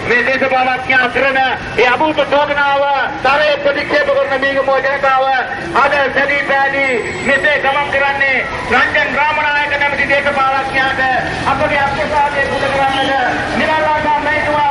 මේ දේශපාලඥයන් කරන ඒ අභූත චෝදනාව තරයේ ප්‍රතික්ෂේප කරන මේකමෝ ජනතාව අද සැදී පැහැදී මෙසේ ගමන් කරන්නේ රංජන් රාමනායක නැමැති දේශපාලඥයාට අපගේ අත්‍යසාරයේ පුද කරන්නට නිරාකාර මෛත්‍රිය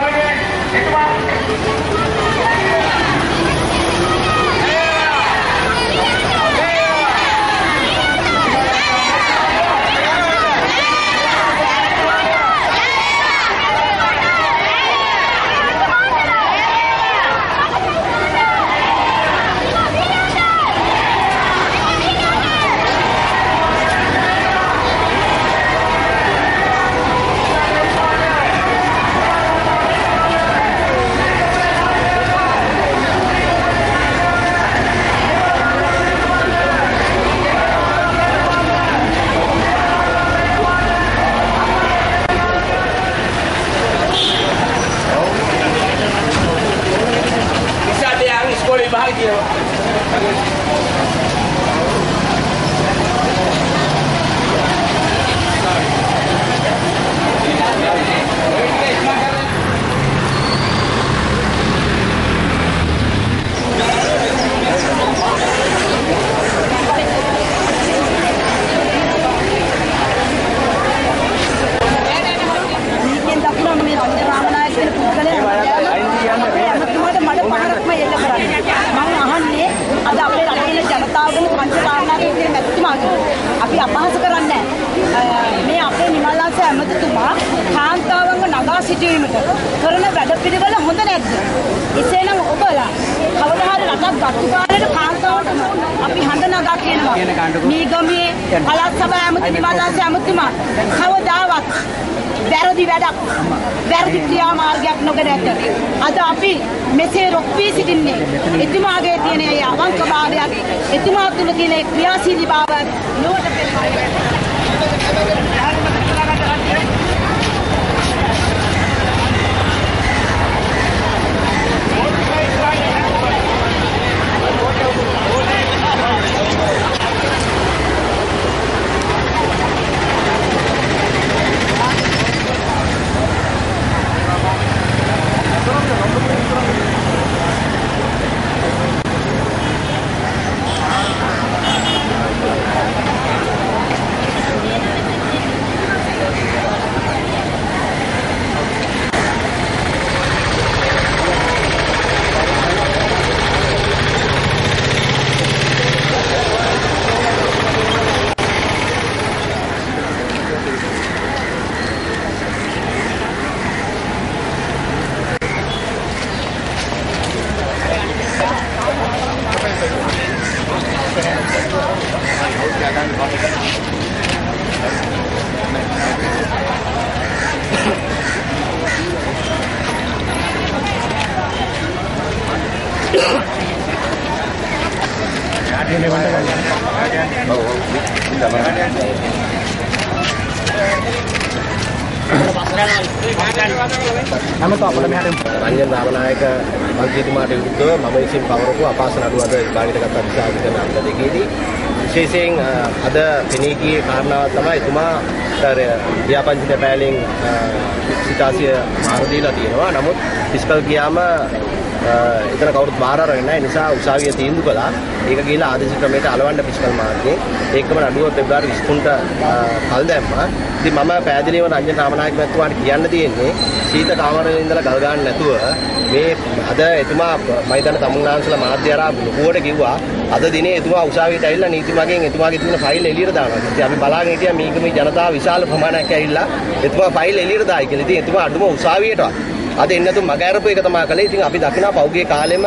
වෙනුවෙන් එතුමා අපි අපහාස කරන්නේ මේ අපේ නිමල්ලාස ඇමතිතුමා කාන්තාවන්ව නගා සිටීමට කරන වැඩපිළිවෙල හොඳ නැද්ද? එසේනම් ඔබලා කවදා හරි රටක් ගත්තු කාලේට කාන්තාවන්ට අපි හඳ නගා කියනවා. මේ ගමේ පළාත් සභා ඇමති නිමල්ලාස ඇමතිතුමා කවදාවත් වැරදි වැඩක් වැරදි ක්‍රියාමාර්ගයක් නොගෙන ඇත. අද අපි මෙසේ රොක් වී සිටින්නේ එතුමාගේ තියෙන ඒ අවංකභාවයක් එතුමා තුළ තියෙන ඒ ක්‍රියාශීලී භාවය නොවට පෙළගන්නවා. රංජන් රාමනායක මන්ත්‍රීතුමාට විරුද්ධව මම විසින් පවරපු අපහාස නඩුව අද විභාගයටගත් අධිශාසන කරන අන්ත දෙකේදී විශේෂයෙන් අද පෙනී ගියේ කාරණාව තමයි එතුමා ව්‍යාපංචිත පැලෙන් සිතාසිය මාර දීලා තියෙනවා. නමුත් ෆිස්කල් ගියාම එතන කවුරුත් බාර අරගෙන නැහැ. නිසා උසාවිය තීන්දුව කළා. ඒක ගිහිලා ආදේශ ක්‍රමයට අලවන්න ෆිස්කල් මාර්ගයෙන් ඒකම නඩුව පෙබ්‍රවාරි 23ට කල් දැම්මා. ඉතින් මම පැහැදිලිව රංජන් රාමනායක මහත්මයාට කියන්න තියෙන්නේ සීත කාමරේ ඉඳලා ගල් ගන්න නැතුව මේ අද එතුමා මම හිතන්නේ තමුන්ලාන්සලා මාධ්‍ය ආරා ලොකුවට කිව්වා අද දිනේ එතුමා උසාවියට ඇවිල්ලා නීතිමගෙන් එතුමාගේ තියෙන ෆයිල් එළියට දානවා. ඉතින් අපි බලාගෙන හිටියා මේකමයි ජනතාව විශාල ප්‍රමාණයක් ඇවිල්ලා එතුමා ෆයිල් එළියට දායි කියලා. ඉතින් එතුමා අඩුම උසාවියටවත් අද එන්න තු මග ඇරපු එක තමයි කළේ. ඉතින් අපි දකිනවා පෞගේ කාලෙම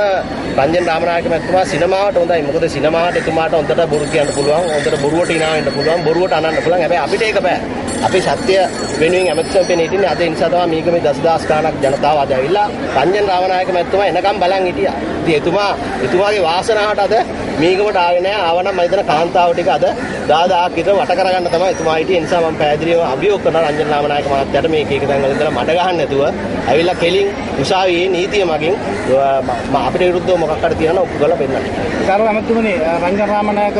රංජන් රාමනායක මහත්මයා සිනමාවට හොඳයි. මොකද සිනමාවට එතුමාට හොඳට බොරු කියන්න පුළුවන්, හොඳට බොරුවට hina වෙන්න පුළුවන්, බොරුවට අනන්න පුළුවන්. හැබැයි අපිට ඒක බෑ. අපි සත්‍ය වෙනුවෙන් ඇමතිසම් පෙනී හිටින්නේ. අද ඒ නිසා තමයි මේක මේ දසදහස් ගාණක් ජනතාව අද ඇවිල්ලා රංජන් රාමනායක මහත්මයා එනකම් බලන් හිටියා. ඉතින් එතුමාගේ වාසනාවට අද මේකමට ආවේ නැහැ. ආවනම් මම හිතන කාන්තාව ටික අද 10000ක් විතර වට කරගන්න තමයි එතුමා හිටියේ. ඒ නිසා මම පැහැදිලිව අභියෝග කරනවා රංජන් රාමනායක මහත්තයාට මේක එක තැන්වල ඉඳලා මඩ ගහන්න නැතුව ඇවිල්ලා කෙලින් උසාවියේ නීතිය මගින් අපිට විරුද්ධව මොකක් හරි තියෙනවා ඔප්පු කරලා පෙන්නන්න. ගරු ඇමතුමනි රංජන් රාමනායක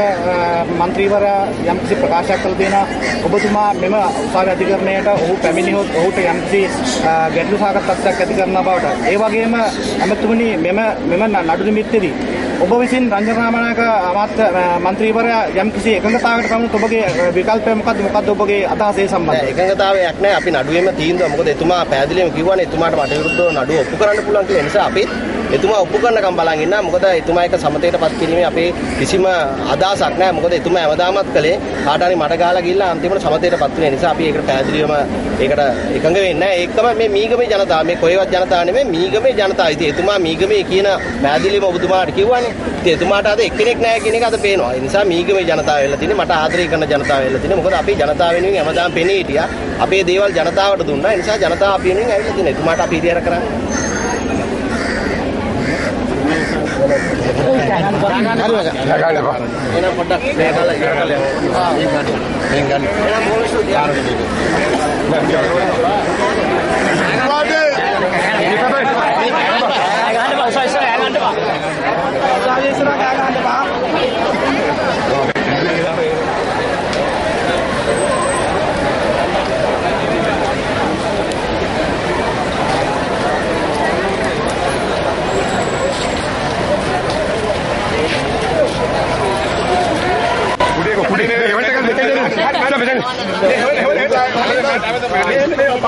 මන්ත්‍රීවරයා යම්කිසි ප්‍රකාශයක් කළ තියෙනවා ඔබතුමා මෙම උසාවි අධිකරණයට ඔහු පැමිණියොත් ඔහුට යම්කිසි ගැටලු සහගත තත්ත්වයක් ඇති කරන බවට. ඒ වගේම ඇමතුමනි මෙම නඩු නිමිත්තේදී ඔබ විසින් රංජන් රාමනායක අමාත්‍ය මන්ත්‍රීවරයා යම්කිසි එකඟතාවයකට පමුණුත් ඔබගේ විකල්පය මොකක්ද ඔබගේ අදහස ඒ සම්බන්ධයෙන්? එකඟතාවයක් නැහැ. අපි නඩුවේම තීන්දුව මොකද එතුමා පැහැදිලිවම කිව්වනේ එතුමාට මට විරුද්ධව නඩුව ඔප්පු කරන්න පුළුවන් කියලා. නිසා අපි එතුමා ඔප්පු කරනකම් බලන් ඉන්නවා. මොකද එතුමා එක සමතේටපත් කිරීමේ අපේ කිසිම අදහසක් නැහැ. මොකද එතුමා හැමදාමත් කළේ කාට හරි මඩ ගාලා ගිහිල්ලා අන්තිමට සමතේටපත් වෙන නිසා අපි ඒකට පැහැදිලිවම ඒකට එකඟ වෙන්නේ නැහැ. ඒකම මේ මීගමේ ජනතාව මේ කොහෙවත් ජනතාව නෙමෙයි මීගමේ ජනතාව. ඉතින් එතුමා මීගමේ කියන පැහැදිලිවම ඔබතුමාට කිව්වනේ. ඉතින් එතුමාට අද එක්කෙනෙක් නැහැ කියන එක අද පේනවා. ඒ නිසා මීගමේ ජනතාව වෙලා තියෙන්නේ මට ආදරය කරන ජනතාව වෙලා තියෙන්නේ. මොකද අපි ජනතාව වෙනුවෙන් හැමදාම පෙනී හිටියා. අපේ දේවල් ජනතාවට දුන්නා. ඒ නිසා ජනතාව අපි වෙනුවෙන් ඇවිල්ලා තියෙනවා. එතුමාට අපි ඉදිරියට කරන්නේ. එනම් පොඩ්ඩක් මේ කාලා ඉවර කරලා මේ ගන්න. එනම් මොනසු යාර Ini